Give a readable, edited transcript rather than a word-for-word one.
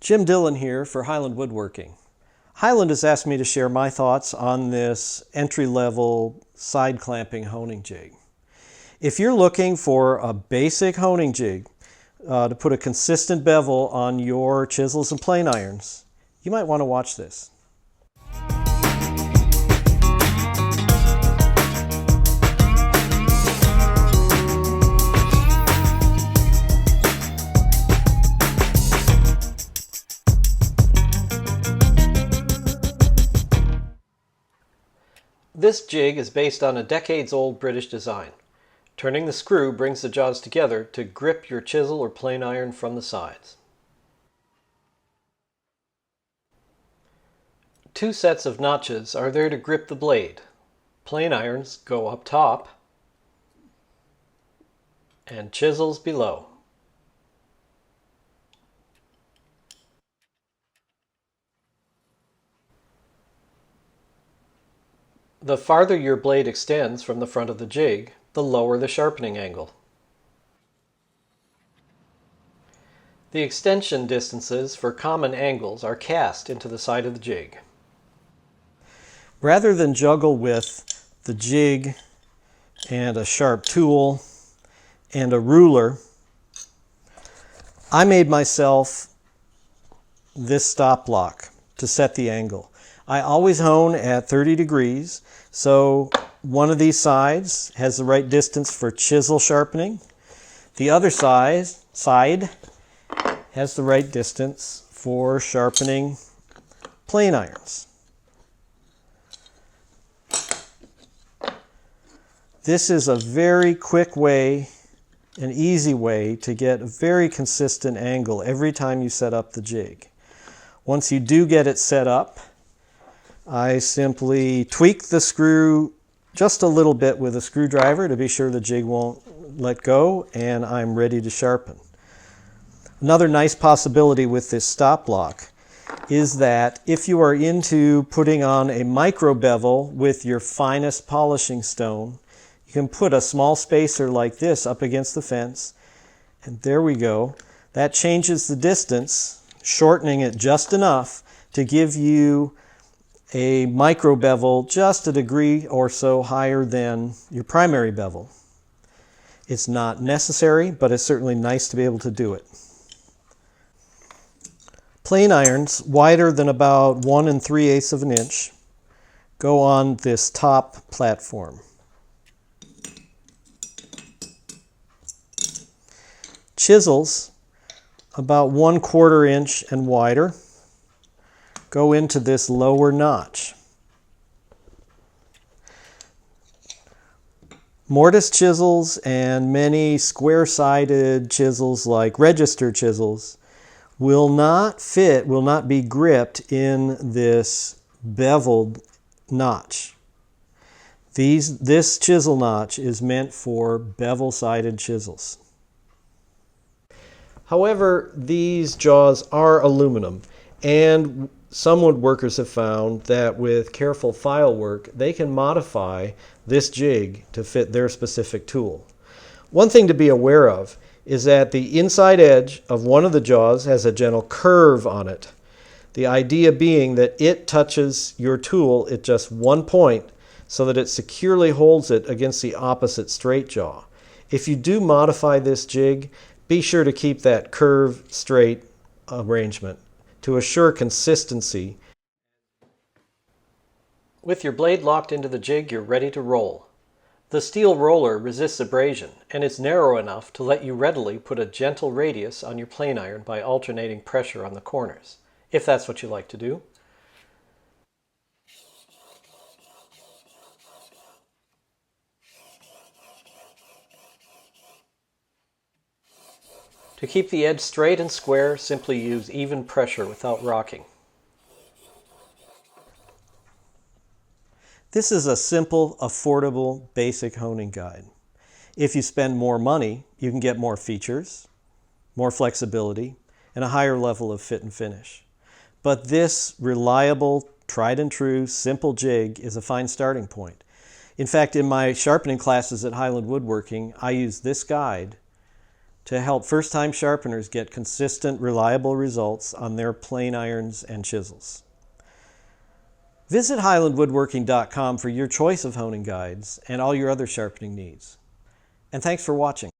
Jim Dillon here for Highland Woodworking. Highland has asked me to share my thoughts on this entry-level side clamping honing jig. If you're looking for a basic honing jig to put a consistent bevel on your chisels and plane irons, you might want to watch this. This jig is based on a decades-old British design. Turning the screw brings the jaws together to grip your chisel or plane iron from the sides. Two sets of notches are there to grip the blade. Plane irons go up top and chisels below. The farther your blade extends from the front of the jig, the lower the sharpening angle. The extension distances for common angles are cast into the side of the jig. Rather than juggle with the jig and a sharp tool and a ruler, I made myself this stop block to set the angle. I always hone at 30 degrees, so one of these sides has the right distance for chisel sharpening. The other side has the right distance for sharpening plane irons. This is a very quick way, an easy way to get a very consistent angle every time you set up the jig. Once you do get it set up, I simply tweak the screw just a little bit with a screwdriver to be sure the jig won't let go, and I'm ready to sharpen. Another nice possibility with this stop block is that if you are into putting on a micro bevel with your finest polishing stone, you can put a small spacer like this up against the fence, and there we go. That changes the distance, shortening it just enough to give you a micro bevel just a degree or so higher than your primary bevel. It's not necessary, but it's certainly nice to be able to do it. Plane irons wider than about 1 3/8 of an inch go on this top platform. Chisels about 1/4 inch and wider go into this lower notch. Mortise chisels and many square-sided chisels like register chisels will not be gripped in this beveled notch. This chisel notch is meant for bevel-sided chisels. However, these jaws are aluminum, and some woodworkers have found that with careful file work, they can modify this jig to fit their specific tool. One thing to be aware of is that the inside edge of one of the jaws has a gentle curve on it. The idea being that it touches your tool at just one point so that it securely holds it against the opposite straight jaw. If you do modify this jig, be sure to keep that curve straight arrangement to assure consistency. With your blade locked into the jig, you're ready to roll. The steel roller resists abrasion, and it's narrow enough to let you readily put a gentle radius on your plane iron by alternating pressure on the corners, if that's what you like to do. To keep the edge straight and square, simply use even pressure without rocking. This is a simple, affordable, basic honing guide. If you spend more money, you can get more features, more flexibility, and a higher level of fit and finish. But this reliable, tried and true, simple jig is a fine starting point. In fact, in my sharpening classes at Highland Woodworking, I use this guide to help first-time sharpeners get consistent, reliable results on their plane irons and chisels. Visit highlandwoodworking.com for your choice of honing guides and all your other sharpening needs. And thanks for watching.